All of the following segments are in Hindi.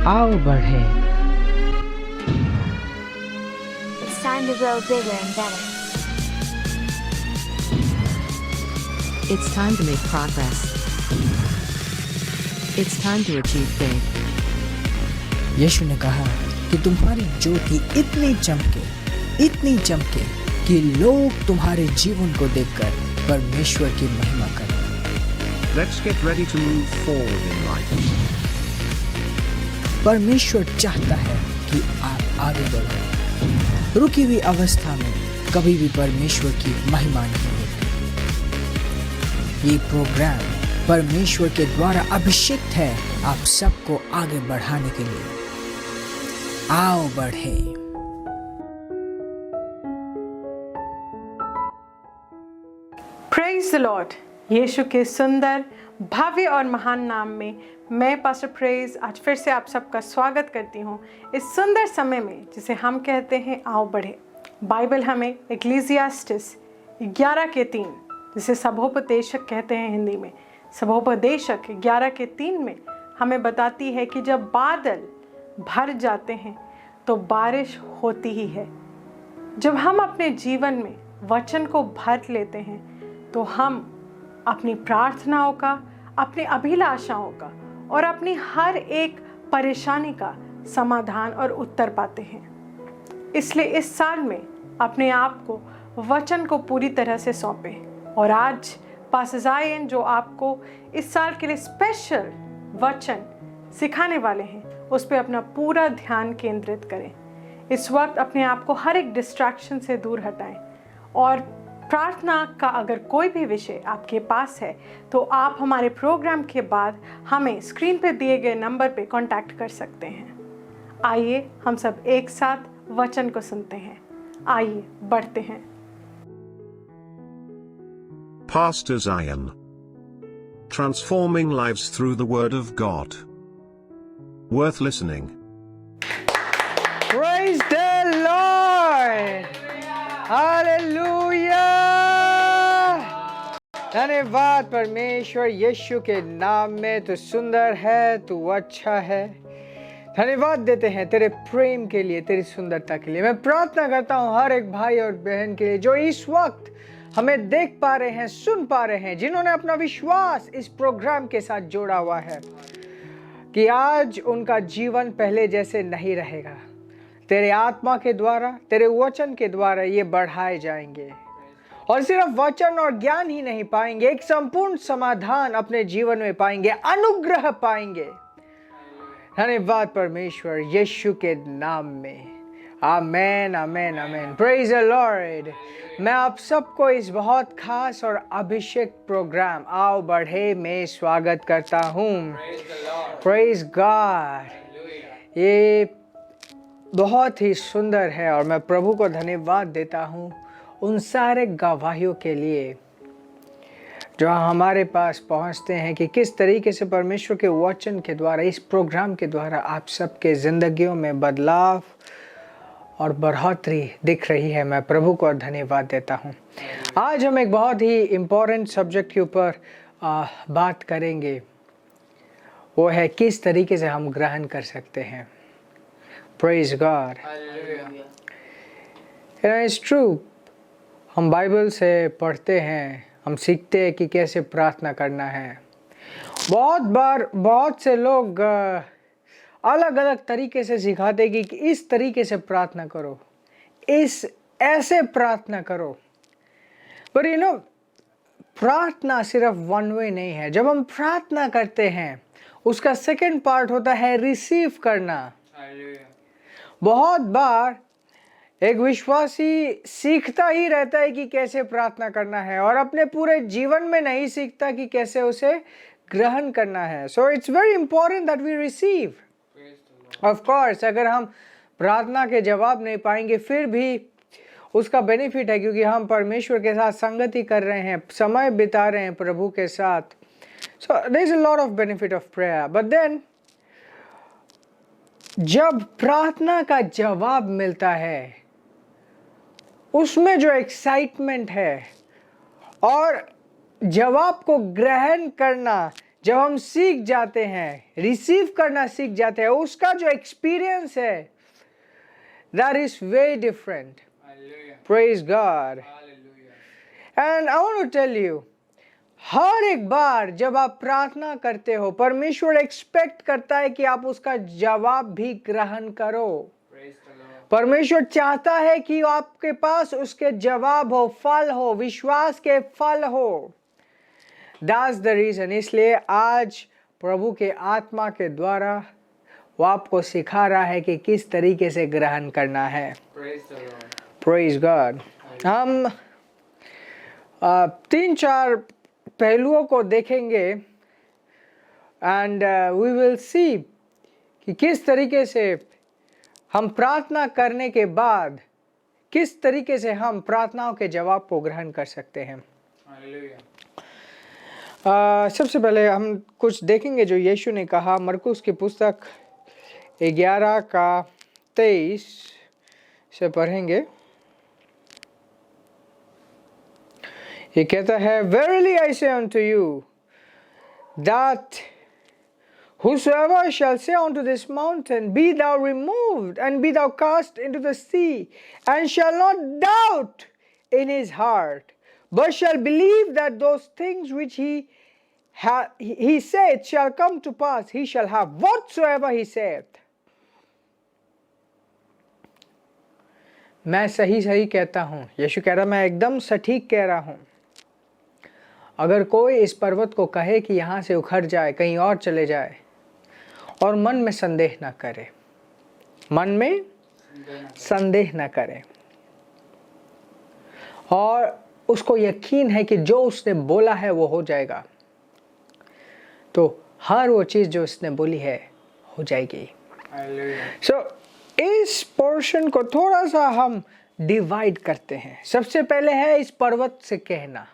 आओ बढ़े। It's time to grow bigger and better. It's time to make progress. It's time to achieve big. यीशु ने कहा कि तुम्हारी ज्योति इतनी चमके कि लोग तुम्हारे जीवन को देखकर परमेश्वर की महिमा करें। Let's get ready to move forward in life. परमेश्वर चाहता है कि आप आगे बढ़ो। रुकी हुई अवस्था में कभी भी परमेश्वर की महिमा नहीं होती। ये प्रोग्राम परमेश्वर के द्वारा अभिषेक है आप सबको आगे बढ़ाने के लिए। आओ बढ़े। Praise the Lord. यीशु के सुंदर, भव्य और महान नाम में मैं पास्टर प्रेज आज फिर से आप सबका स्वागत करती हूँ इस सुंदर समय में जिसे हम कहते हैं आओ बढ़े। बाइबल हमें इक्लेसियास्टिस 11:3 जिसे सभोपदेशक कहते हैं हिंदी में, सभोपदेशक 11:3 में हमें बताती है कि जब बादल भर जाते हैं तो बारिश होती ही है। जब हम अपने जीवन में वचन को भर लेते हैं तो हम अपनी प्रार्थनाओं का, अपनी अभिलाषाओं का और अपनी हर एक परेशानी का समाधान और उत्तर पाते हैं। इसलिए इस साल में अपने आप को वचन को पूरी तरह से सौंपें। और आज पास्टर ज़ायन जो आपको इस साल के लिए स्पेशल वचन सिखाने वाले हैं उस पर अपना पूरा ध्यान केंद्रित करें। इस वक्त अपने आप को हर एक डिस्ट्रैक्शन से दूर हटाएं और प्रार्थना का अगर कोई भी विषय आपके पास है तो आप हमारे प्रोग्राम के बाद हमें स्क्रीन पे दिए गए नंबर पे कांटेक्ट कर सकते हैं। आइए हम सब एक साथ वचन को सुनते हैं। आइए बढ़ते हैं। Pastor Zion. Transforming lives through the Word of God. Worth listening. Praise the Lord. Hallelujah. धन्यवाद परमेश्वर यीशु के नाम में। तू सुंदर है, तू अच्छा है। धन्यवाद देते हैं तेरे प्रेम के लिए, तेरी सुंदरता के लिए। मैं प्रार्थना करता हूँ हर एक भाई और बहन के लिए जो इस वक्त हमें देख पा रहे हैं, सुन पा रहे हैं, जिन्होंने अपना विश्वास इस प्रोग्राम के साथ जोड़ा हुआ है, कि आज उनका जीवन पहले जैसे नहीं रहेगा। तेरे आत्मा के द्वारा, तेरे वचन के द्वारा ये बढ़ाए जाएंगे और सिर्फ वचन और ज्ञान ही नहीं पाएंगे, एक संपूर्ण समाधान अपने जीवन में पाएंगे, अनुग्रह पाएंगे। धन्यवाद परमेश्वर यीशु के नाम में। Amen, amen, amen. Praise the Lord. मैं आप सबको इस बहुत खास और अभिषेक प्रोग्राम आओ बढ़े में स्वागत करता हूँ। Praise God. ये बहुत ही सुंदर है और मैं प्रभु को धन्यवाद देता हूँ उन सारे गवाहियों के लिए जो हमारे पास पहुँचते हैं कि किस तरीके से परमेश्वर के वचन के द्वारा, इस प्रोग्राम के द्वारा आप सबके ज़िंदगियों में बदलाव और बढ़ोतरी दिख रही है। मैं प्रभु को धन्यवाद देता हूँ। आज हम एक बहुत ही इम्पोर्टेंट सब्जेक्ट के ऊपर बात करेंगे, वो है किस तरीके से हम ग्रहण कर सकते हैं। Praise God. It's true. हम बाइबल से पढ़ते हैं, हम सीखते हैं कि कैसे प्रार्थना करना है। बहुत बार बहुत से लोग अलग अलग तरीके से सिखाते हैं कि इस तरीके से प्रार्थना करो, ऐसे प्रार्थना करो। पर प्रार्थना सिर्फ वन वे नहीं है। जब हम प्रार्थना करते हैं उसका सेकंड पार्ट होता है रिसीव करना। बहुत बार एक विश्वासी सीखता ही रहता है कि कैसे प्रार्थना करना है और अपने पूरे जीवन में नहीं सीखता कि कैसे उसे ग्रहण करना है। So it's very important that we receive. Of course अगर हम प्रार्थना के जवाब नहीं पाएंगे फिर भी उसका बेनिफिट है, क्योंकि हम परमेश्वर के साथ संगति कर रहे हैं, समय बिता रहे हैं प्रभु के साथ। So there is a lot of benefit of prayer. But then जब प्रार्थना का जवाब मिलता है उसमें जो एक्साइटमेंट है और जवाब को ग्रहण करना, जब हम सीख जाते हैं, रिसीव करना सीख जाते हैं, उसका जो एक्सपीरियंस है, that is very different. Praise God. And I want to tell you, हर एक बार जब आप प्रार्थना करते हो, परमेश्वर एक्सपेक्ट करता है कि आप उसका जवाब भी ग्रहण करो. परमेश्वर चाहता है कि आपके पास उसके जवाब हो, फल हो, विश्वास के फल हो. That's the reason. इसलिए आज प्रभु के आत्मा के द्वारा वो आपको सिखा रहा है कि किस तरीके से ग्रहण करना है. Praise God. हम 3-4 पहलुओं को देखेंगे एंड वी विल सी कि किस तरीके से हम प्रार्थना करने के बाद किस तरीके से हम प्रार्थनाओं के जवाब को ग्रहण कर सकते हैं. सबसे पहले हम कुछ देखेंगे जो यीशु ने कहा. मरकुस की पुस्तक 11:23 से पढ़ेंगे. ये कहता है, Verily I say unto you that whosoever shall say unto this mountain, Be thou removed, and be thou cast into the sea, and shall not doubt in his heart, but shall believe that those things which he saith shall come to pass, he shall have whatsoever he saith. मैं सही सही कहता हूँ. यीशु कह रहा, मैं एकदम सटीक कह रहा हूँ. अगर कोई इस पर्वत को कहे कि यहाँ से उखड़ जाए, कहीं और चले जाए, और मन में संदेह न करे, मन में संदेह न करे, और उसको यकीन है कि जो उसने बोला है वो हो जाएगा, तो हर वो चीज़ जो उसने बोली है हो जाएगी. सो इस पोर्शन को थोड़ा सा हम डिवाइड करते हैं. सबसे पहले है इस पर्वत से कहना,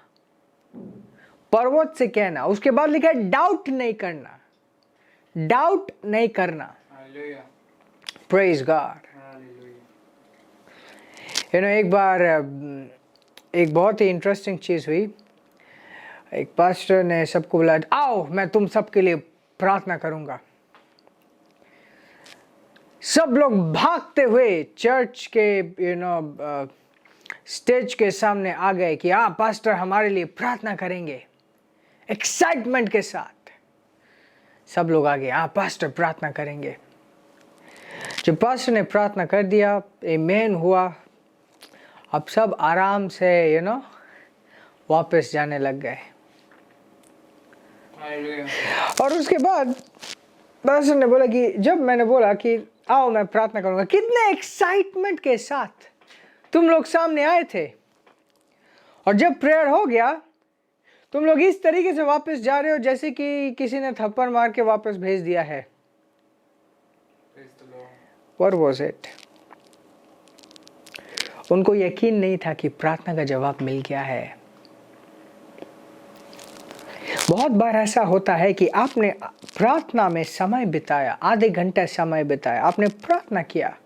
पर्वत से कहना. उसके बाद लिखा है डाउट नहीं करना, डाउट नहीं करना. Praise God. एक बार एक बहुत ही इंटरेस्टिंग चीज़ हुई. एक पास्टर ने सबको बुलाया, आओ मैं तुम सबके लिए प्रार्थना करूंगा. सब लोग भागते हुए चर्च के स्टेज के सामने आ गए कि पास्टर हमारे लिए प्रार्थना करेंगे. एक्साइटमेंट के साथ सब लोग आ गए, पास्टर प्रार्थना करेंगे. जब पास्टर ने प्रार्थना कर दिया, आमीन हुआ, अब सब आराम से वापस जाने लग गए. और उसके बाद पास्टर ने बोला कि जब मैंने बोला कि आओ मैं प्रार्थना करूंगा, कितने एक्साइटमेंट के साथ तुम लोग सामने आए थे, और जब प्रेयर हो गया तुम लोग इस तरीके से वापस जा रहे हो जैसे कि किसी ने थप्पड़ मार के वापस भेज दिया है. What was it? उनको यकीन नहीं था कि प्रार्थना का जवाब मिल गया है. बहुत बार ऐसा होता है कि आपने प्रार्थना में समय बिताया, आधे घंटे समय बिताया, आपने प्रार्थना किया,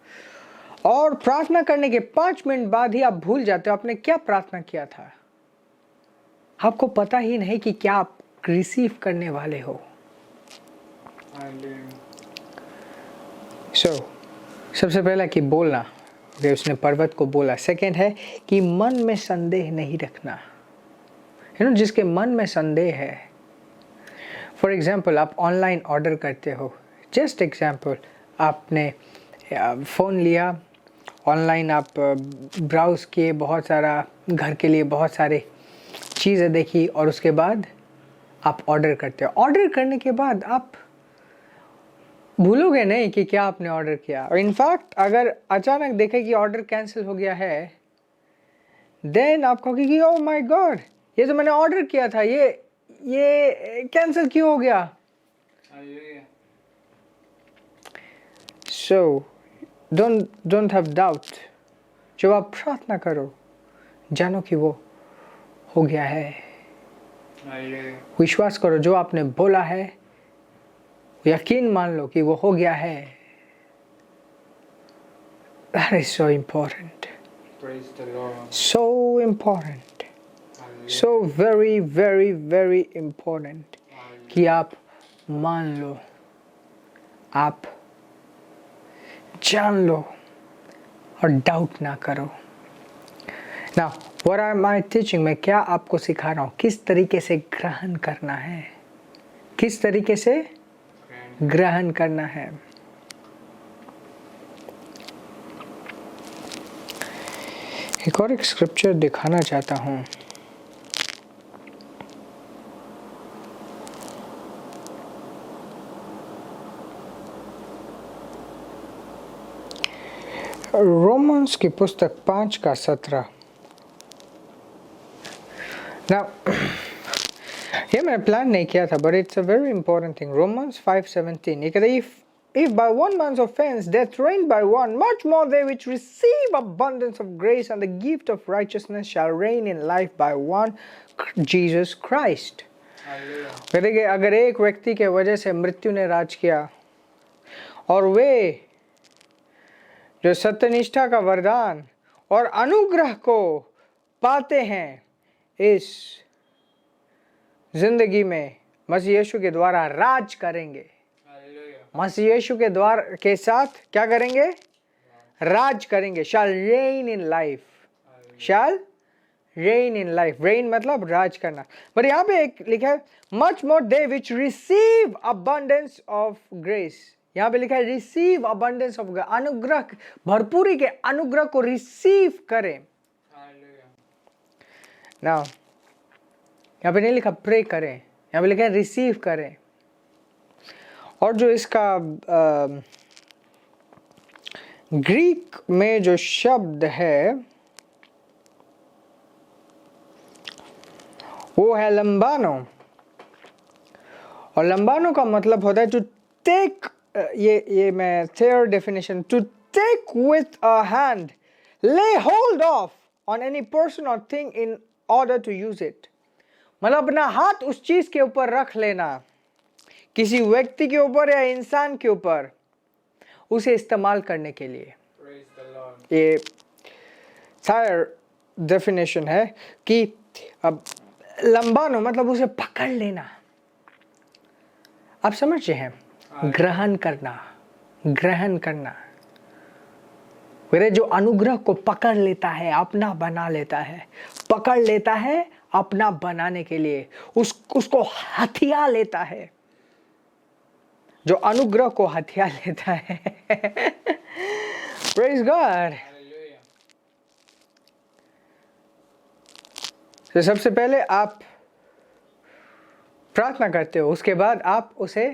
और प्रार्थना करने के 5 मिनट बाद ही आप भूल जाते हो आपने क्या प्रार्थना किया था. आपको पता ही नहीं कि क्या आप रिसीव करने वाले हो. सबसे पहला कि बोलना, उसने पर्वत को बोला. सेकंड है कि मन में संदेह नहीं रखना. जिसके मन में संदेह है, फॉर एग्जाम्पल आप ऑनलाइन ऑर्डर करते हो, जस्ट एग्जाम्पल, आपने फ़ोन लिया, ऑनलाइन आप ब्राउज किए, बहुत सारा घर के लिए बहुत सारे चीज़ें देखी, और उसके बाद आप ऑर्डर करते हो. ऑर्डर करने के बाद आप भूलोगे नहीं कि क्या आपने ऑर्डर किया. और इनफैक्ट अगर अचानक देखें कि ऑर्डर कैंसिल हो गया है, देन आप कहोगे कि ओह माय गॉड, ये तो मैंने ऑर्डर किया था, ये कैंसिल क्यों हो गया. So don't have doubt. जब आप प्रार्थना करो, जानो कि वो हो गया है. विश्वास करो, जो आपने बोला है यकीन मान लो कि वो हो गया है. That is so important. Praise the Lord. So important. So very very very important कि आप मान लो, आप जान लो और डाउट ना करो। Now, what am I teaching? मैं क्या आपको सिखा रहा हूँ? किस तरीके से ग्रहण करना है, किस तरीके से ग्रहण करना है। एक और एक स्क्रिप्चर दिखाना चाहता हूँ। रोमन्स की पुस्तक 5:17। Now, ये मैंने प्लान नहीं किया था, but it's a very important thing. Romans 5:17. ये कहता है, if by one man's offense death reigned by one, much more they which receive abundance of grace and the gift of righteousness shall reign in life by one, Jesus Christ. कहते कि अगर एक व्यक्ति के वजह से मृत्यु ने राज किया और वे जो सत्यनिष्ठा का वरदान और अनुग्रह को पाते हैं इस जिंदगी में, मसीह यीशु के द्वारा राज करेंगे। मसीह यीशु के द्वारा के साथ क्या करेंगे? राज करेंगे। shall reign in life, shall reign in life। reign मतलब राज करना। पर यहाँ पे एक लिखा है much more they which receive abundance of grace। यहाँ पे लिखा है रिसीव abundance of grace, अनुग्रह, भरपूरी के अनुग्रह को रिसीव करें। Now, यहाँ पे नहीं लिखा प्रे करें, यहाँ पे लिखा है रिसीव करें। और जो इसका ग्रीक में जो शब्द है वो है लंबानो, और लंबानो का मतलब होता है टू टेक, ये मैं third definition, to take with a hand, lay hold of on any person or thing in order to use it. मतलब अपना हाथ उस चीज के ऊपर रख लेना, किसी व्यक्ति के ऊपर या इंसान के ऊपर, उसे इस्तेमाल करने के लिए। ये सारा डेफिनेशन है कि अब लंबानो मतलब उसे पकड़ लेना। आप समझते हैं? ग्रहण करना, ग्रहण करना। मेरे जो अनुग्रह को पकड़ लेता है, अपना बना लेता है, पकड़ लेता है अपना बनाने के लिए, उसको हथिया लेता है। जो अनुग्रह को हथिया लेता है। Praise God। तो सबसे पहले आप प्रार्थना करते हो, उसके बाद आप उसे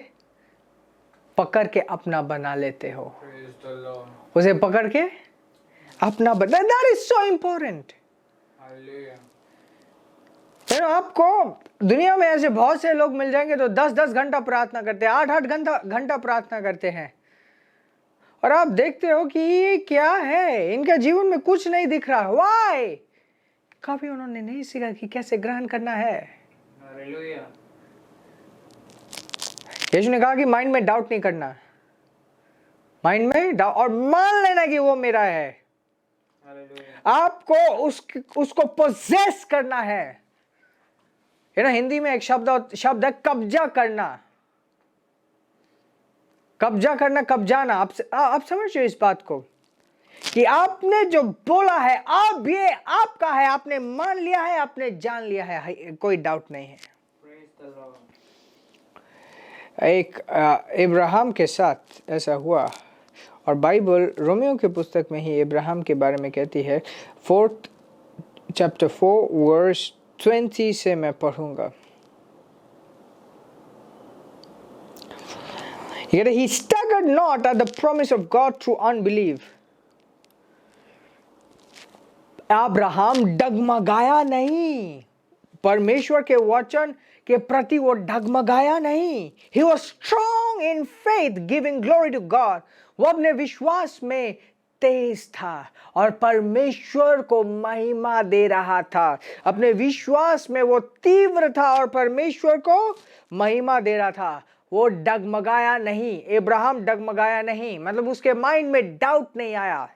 पकड़ के अपना बना लेते हो। उसे पकड़ के अपना बना, that is so important। आपको दुनिया में ऐसे बहुत से लोग मिल जाएंगे तो 10-10 घंटा प्रार्थना करते हैं, 8-8 घंटा प्रार्थना करते हैं, और आप देखते हो कि ये क्या है, इनका जीवन में कुछ नहीं दिख रहा। Why? कभी उन्होंने नहीं सीखा कि कैसे ग्रहण करना है। यीशु ने कहा कि माइंड में डाउट नहीं करना, माइंड में डाउट, और मान लेना कि वो मेरा है। आपको उसको पोजेस करना है। ना हिंदी में एक शब्द है कब्जा करना, कब्जा करना, कब्जाना। आप समझ रहे हो इस बात को कि आपने जो बोला है, अब ये आपका है, आपने मान लिया है, आपने जान लिया है, कोई डाउट नहीं है। एक इब्राहिम के साथ ऐसा हुआ, और बाइबल रोमियो की पुस्तक में ही इब्राहिम के बारे में कहती है। 4th chapter 4 verse 20 से मैं पढ़ूंगा। Yet he staggered not at the promise of God through unbelief। Abraham डगमगाया नहीं, परमेश्वर के वचन के प्रति वो डगमगाया नहीं। He was strong in faith, giving glory to God। वो अपने विश्वास में तेज था और परमेश्वर को महिमा दे रहा था। अपने विश्वास में वो तीव्र था और परमेश्वर को महिमा दे रहा था। वो डगमगाया नहीं, इब्राहिम डगमगाया नहीं, मतलब उसके माइंड में डाउट नहीं आया।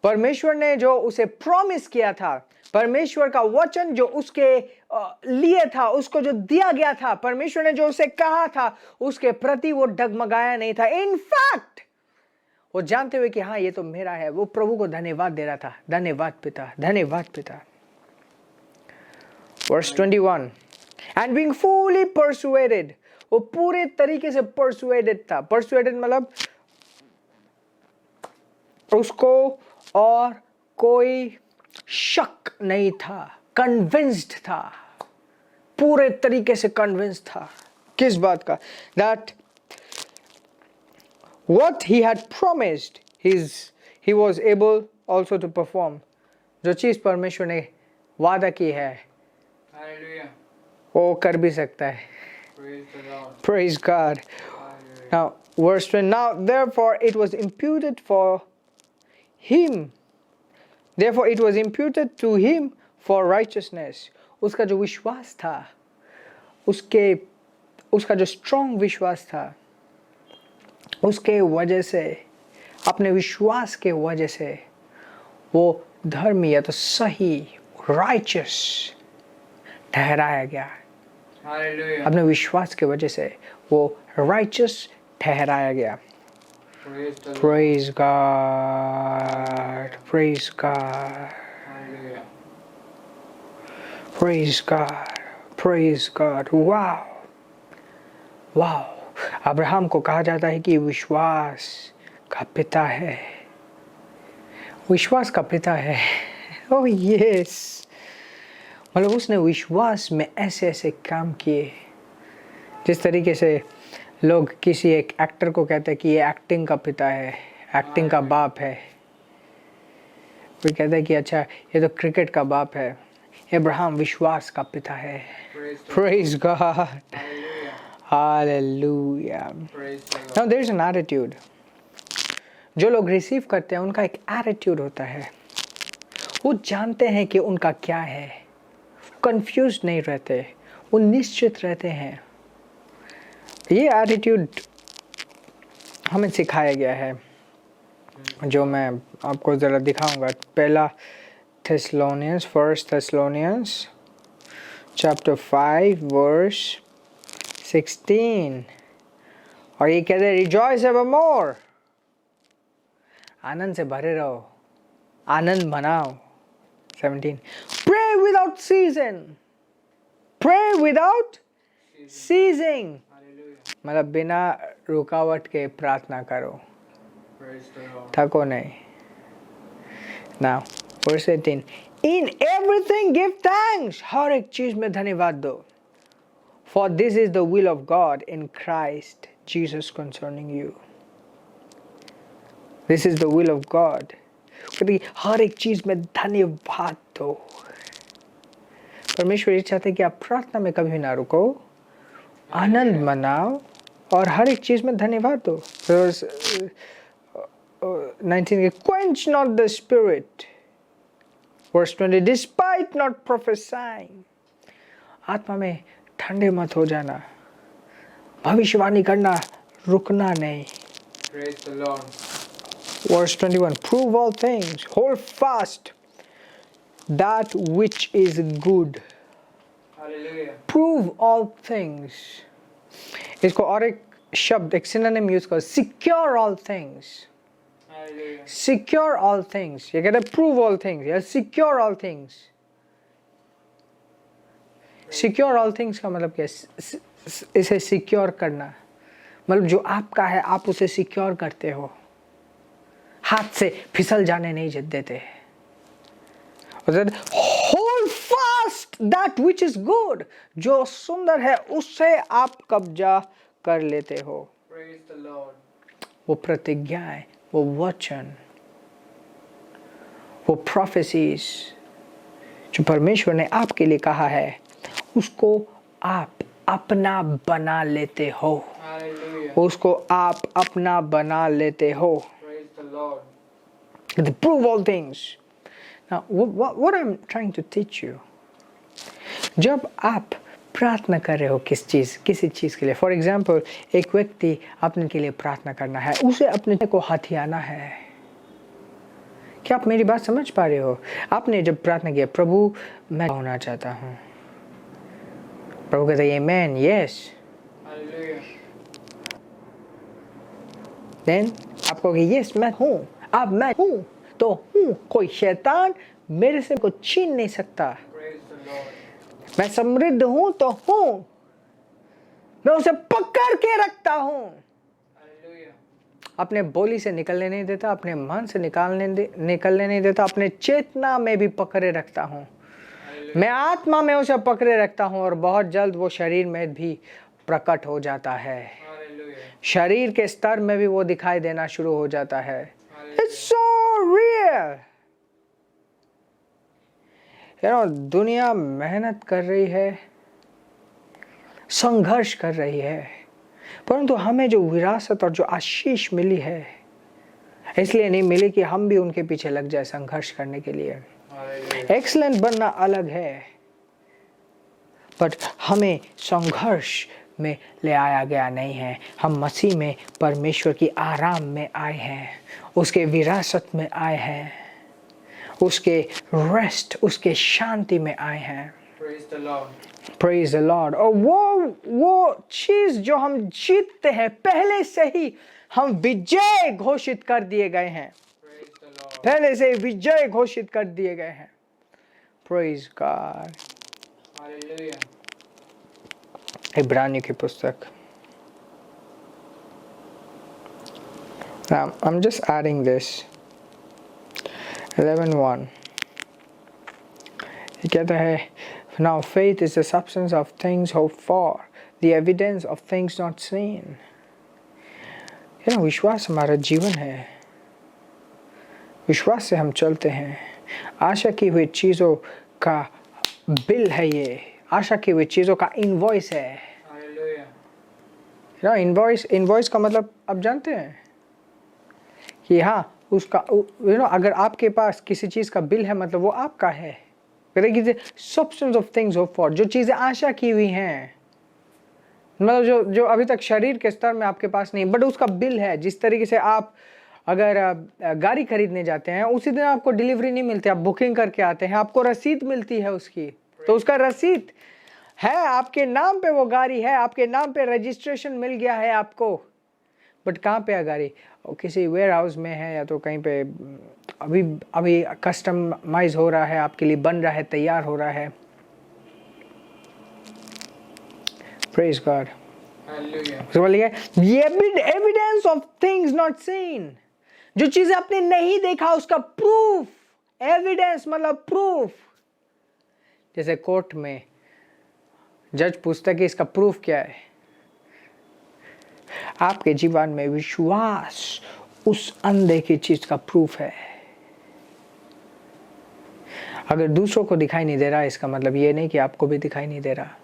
परमेश्वर ने जो उसे प्रॉमिस किया था, परमेश्वर का वचन जो उसके लिए था, उसको जो दिया गया था, परमेश्वर ने जो उसे कहा था, उसके प्रति वो डगमगाया नहीं था। इनफैक्ट वो जानते हुए कि हाँ ये तो मेरा है, वो प्रभु को धन्यवाद दे रहा था। धन्यवाद पिता, धन्यवाद पिता। Verse 21, and being fully persuaded, वो पूरे तरीके से परसुएडेड था। परसुएडेड मतलब उसको और कोई शक नहीं था, कन्विंस्ड था, पूरे तरीके से कन्विंस्ड था। किस बात का? That what he had promised he was able also to perform। जो चीज परमेश्वर ने वादा की है Hallelujah. वो कर भी सकता है। Praise the Lord. Praise God। Hallelujah. Now verse 20, now therefore it was imputed to him for righteousness। उसका जो विश्वास था, उसका जो स्ट्रॉन्ग विश्वास था, उसके वजह से, अपने विश्वास के वजह से वो धर्मी या तो सही, राइचस ठहराया गया। Hallelujah. अपने विश्वास के वजह से वो राइचस ठहराया गया। Praise the Lord. Praise God, praise God, Hallelujah. praise God, praise God। वाह वाह, अब्राहम को कहा जाता है कि विश्वास का पिता है, विश्वास का पिता है। ओह यस, मतलब उसने विश्वास में ऐसे ऐसे काम किए, जिस तरीके से लोग किसी एक एक्टर को कहते हैं कि ये एक्टिंग का पिता है, एक्टिंग का बाप है। कोई कहता है कि अच्छा ये तो क्रिकेट का बाप है। अब्राहम विश्वास का पिता है। Praise the Lord. Praise God, Hallelujah. Hallelujah। Praise the Lord. Now there is an attitude। जो लोग रिसीव करते हैं उनका एक एटीट्यूड होता है। वो जानते हैं कि उनका क्या है, कंफ्यूज नहीं रहते, वो निश्चित रहते हैं। ये एटीट्यूड हमें सिखाया गया है, जो मैं आपको ज़रा दिखाऊंगा। पहला थेस्सलोनियंस, फर्स्ट थेस्सलोनियंस चैप्टर 5 वर्स 16, और ये कहते हैं रिजॉइस एवरमोर, आनंद से भरे रहो, आनंद मनाओ। 17, pray without season, pray without ceasing, Hallelujah. मतलब बिना रुकावट के प्रार्थना करो, Praise the Lord. थको नहीं। Now verse 18, in everything give thanks, हर एक चीज में धन्यवाद दो, for this is the will of God in Christ Jesus concerning you। This is the will of God। हर एक चीज में धन्यवाद दो। परमेश्वर ये चाहते हैं कि आप प्रार्थना में कभी ना रुको, आनंद मनाओ और हर एक चीज में धन्यवाद दो। Verse 19, quench not the spirit। Verse 20, despite not prophesying, आत्मा में ठंडे मत हो जाना, भविष्यवाणी करना रुकना नहीं। Praise the Lord. Verse 21, prove all things, hold fast that which is good। Hallelujah. Prove all things। इसको और एक शब्द, एक सिनोनिम यूज करो, secure all things। Hallelujah. Secure all things, ये कहते हैं prove all things या secure all things। Secure all things का मतलब क्या है? इसे सिक्योर करना, मतलब जो आपका है आप उसे सिक्योर करते हो, हाथ से फिसल जाने नहीं देते। Hold fast that which is good, जो सुंदर है उससे आप कब्जा कर लेते हो। Praise the Lord. वो प्रतिज्ञाएं, वो वचन, वो प्रोफेसीज जो परमेश्वर ने आपके लिए कहा है, उसको आप अपना बना लेते हो, Hallelujah. उसको आप अपना बना लेते हो। Praise the Lord. To prove all things। Now, what I'm trying to teach you, जब आप प्रार्थना कर रहे हो किसी चीज़ के लिए, फॉर एग्जाम्पल एक व्यक्ति अपने के लिए प्रार्थना करना है, उसे अपने को हथियाना है। क्या आप मेरी बात समझ पा रहे हो? आपने जब प्रार्थना किया, प्रभु मैं होना चाहता हूँ, प्रभु कहते हैं आमेन, यस। Hallelujah. देन आपको कि यस मैं हूँ, अब मैं हूँ तो हूँ, कोई शैतान मेरे से को छीन नहीं सकता। Praise the Lord. मैं समृद्ध हूँ तो हूँ, मैं उसे पकड़ के रखता हूँ। Hallelujah. अपने बोली से निकलने नहीं देता, अपने मन से निकलने नहीं देता, अपने चेतना में भी पकड़े रखता हूँ। मैं आत्मा में उसे पकड़े रखता हूँ और बहुत जल्द वो शरीर में भी प्रकट हो जाता है। Hallelujah. शरीर के स्तर में भी वो दिखाई देना शुरू हो जाता है। Hallelujah. It's so real. दुनिया मेहनत कर रही है, संघर्ष कर रही है, परंतु हमें जो विरासत और जो आशीष मिली है, इसलिए नहीं मिली कि हम भी उनके पीछे लग जाए संघर्ष करने के लिए। Hallelujah. एक्सीलेंट बनना अलग है, बट हमें संघर्ष में ले आया गया नहीं है। हम मसीह में परमेश्वर की आराम में आए हैं, उसके विरासत में आए हैं, उसके रेस्ट, उसके शांति में आए हैं। Praise the Lord. Praise the Lord. और वो चीज जो हम जीतते हैं, पहले से ही हम विजय घोषित कर दिए गए हैं, Praise the Lord. पहले से ही विजय घोषित कर दिए गए हैं। Praise God. Hallelujah. इब्रानी की पुस्तक, I'm just adding this 11:1 ये कहता है, now faith is the substance of things hoped for, the evidence of things not seen। विश्वास हमारा जीवन है, विश्वास से हम चलते हैं। आशा की हुई चीज़ों का बिल है, ये आशा की हुई चीज़ों का इनवॉइस है। Hallelujah. इनवॉइस का मतलब आप जानते हैं कि हाँ, उसका अगर आपके पास किसी चीज़ का बिल है, मतलब वो आपका है। Substance of things hope for, जो चीज़ें आशा की हुई हैं, मतलब जो अभी तक शरीर के स्तर में आपके पास नहीं, बट उसका बिल है। जिस तरीके से आप अगर गाड़ी खरीदने जाते हैं, उसी दिन आपको डिलीवरी नहीं मिलती, आप बुकिंग करके आते हैं, आपको रसीद मिलती है उसकी, तो उसका रसीद है, आपके नाम पे वो गाड़ी है, आपके नाम पे रजिस्ट्रेशन मिल गया है आपको। बट कहाँ पे है गाड़ी? किसी वेयर हाउस में है, या तो कहीं पे अभी कस्टमाइज हो रहा है, आपके लिए बन रहा है, तैयार हो रहा है। Praise God. Hallelujah. Evidence of things not seen, जो चीजें आपने नहीं देखा उसका प्रूफ। एविडेंस मतलब प्रूफ। जैसे कोर्ट में जज पूछता है कि इसका प्रूफ क्या है। आपके जीवन में विश्वास उस अनदेखी चीज का प्रूफ है। अगर दूसरों को दिखाई नहीं दे रहा, इसका मतलब ये नहीं कि आपको भी दिखाई नहीं दे रहा।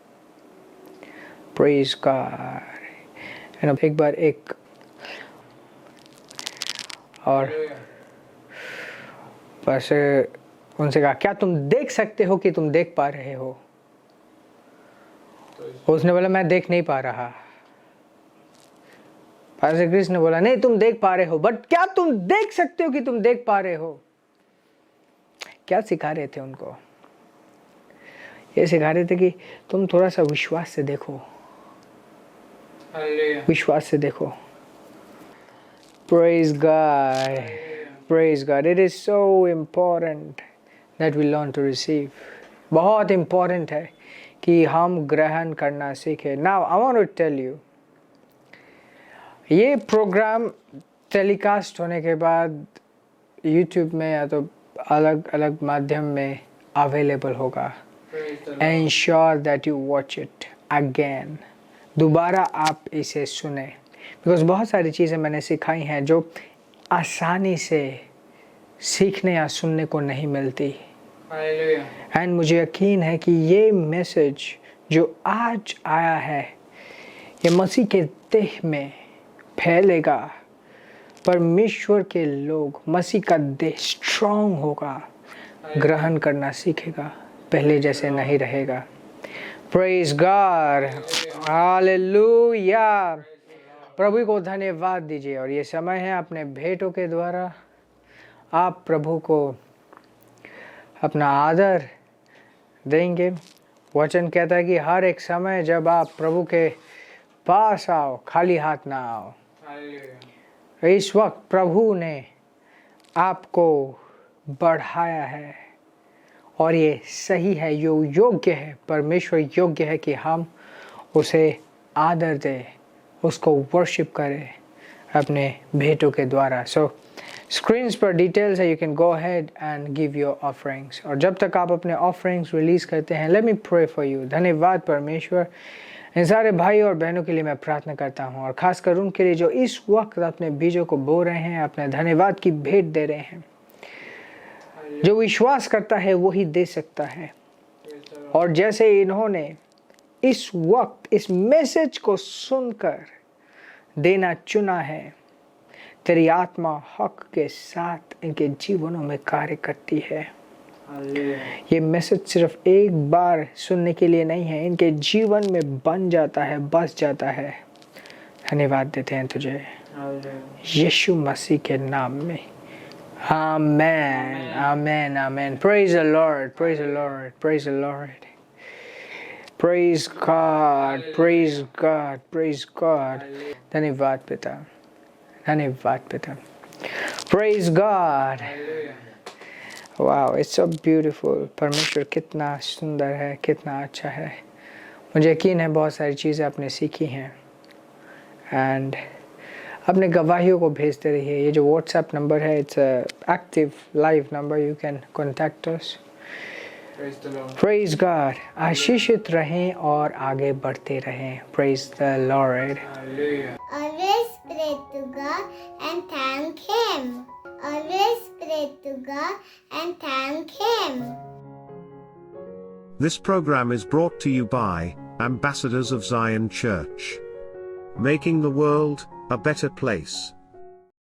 Praise God. एक बार एक और बस उनसे कहा, क्या तुम देख सकते हो कि तुम देख पा रहे हो? उसने बोला, मैं देख नहीं पा रहा। पास्टर क्रिस ने बोला, नहीं तुम देख पा रहे हो, बट क्या तुम देख सकते हो कि तुम देख पा रहे हो? क्या सिखा रहे थे उनको? ये सिखा रहे थे कि तुम थोड़ा सा विश्वास से देखो, Hallelujah. विश्वास से देखो। Praise God. Praise God. It is so important that we learn to receive. बहुत important है कि हम ग्रहण करना सीखें। Now I want to tell you, ये प्रोग्राम टेलीकास्ट होने के बाद YouTube में या तो अलग अलग माध्यम में अवेलेबल होगा। Praise the Lord. Ensure that you watch it again. दोबारा आप इसे सुने, बिकॉज बहुत सारी चीज़ें मैंने सिखाई हैं जो आसानी से सीखने या सुनने को नहीं मिलती। Hallelujah. एंड मुझे यकीन है कि ये मैसेज जो आज आया है, ये मसीह के देह में फैलेगा। परमेश्वर के लोग, मसीह का देह स्ट्रांग होगा, ग्रहण करना सीखेगा, पहले जैसे नहीं रहेगा। Praise God. हालेलुया। प्रभु को धन्यवाद दीजिए। और ये समय है अपने भेंटों के द्वारा आप प्रभु को अपना आदर देंगे, वचन कहता है कि हर एक समय जब आप प्रभु के पास आओ, खाली हाथ ना आओ। हालेलुया। इस वक्त प्रभु ने आपको बढ़ाया है और ये सही है, यो योग्य है, परमेश्वर योग्य है कि हम उसे आदर दें, उसको वर्शिप करें अपने भेंटों के द्वारा। सो स्क्रीन्स पर डिटेल्स है, you can go ahead and give your offerings. और जब तक आप अपने ऑफरिंग्स रिलीज करते हैं, let me pray for you. धन्यवाद परमेश्वर, इन सारे भाई और बहनों के लिए मैं प्रार्थना करता हूँ, और खासकर उनके लिए जो इस वक्त अपने बीजों को बो रहे हैं, अपने धन्यवाद की भेंट दे रहे हैं। जो विश्वास करता है वही दे सकता है, और जैसे इन्होंने इस वक्त इस मैसेज को सुनकर देना चुना है, तेरी आत्मा हक के साथ इनके जीवनों में कार्य करती है। ये मैसेज सिर्फ एक बार सुनने के लिए नहीं है, इनके जीवन में बन जाता है, बस जाता है। धन्यवाद देते हैं तुझे यीशु मसीह के नाम में, amen amen amen. Praise the Lord, praise the Lord, praise the Lord, praise God, praise God, praise God. धन्यवाद पिता, धन्यवाद पिता, praise God. Wow, it's so beautiful. परमेश्वर कितना सुंदर है, कितना अच्छा है। मुझे यकीन है बहुत सारी चीज़ें आपने सीखी हैं, एंड अपने गवाहियों को भेजते रहिए। ये जो व्हाट्सएप नंबर है, it's active live number, you can contact us. Praise God. आशीषित रहें और आगे बढ़ते रहें। Praise the Lord. Always pray to God and thank Him. Always pray to God and thank Him. This program is brought to you by Ambassadors of Zion Church, making the world a better place.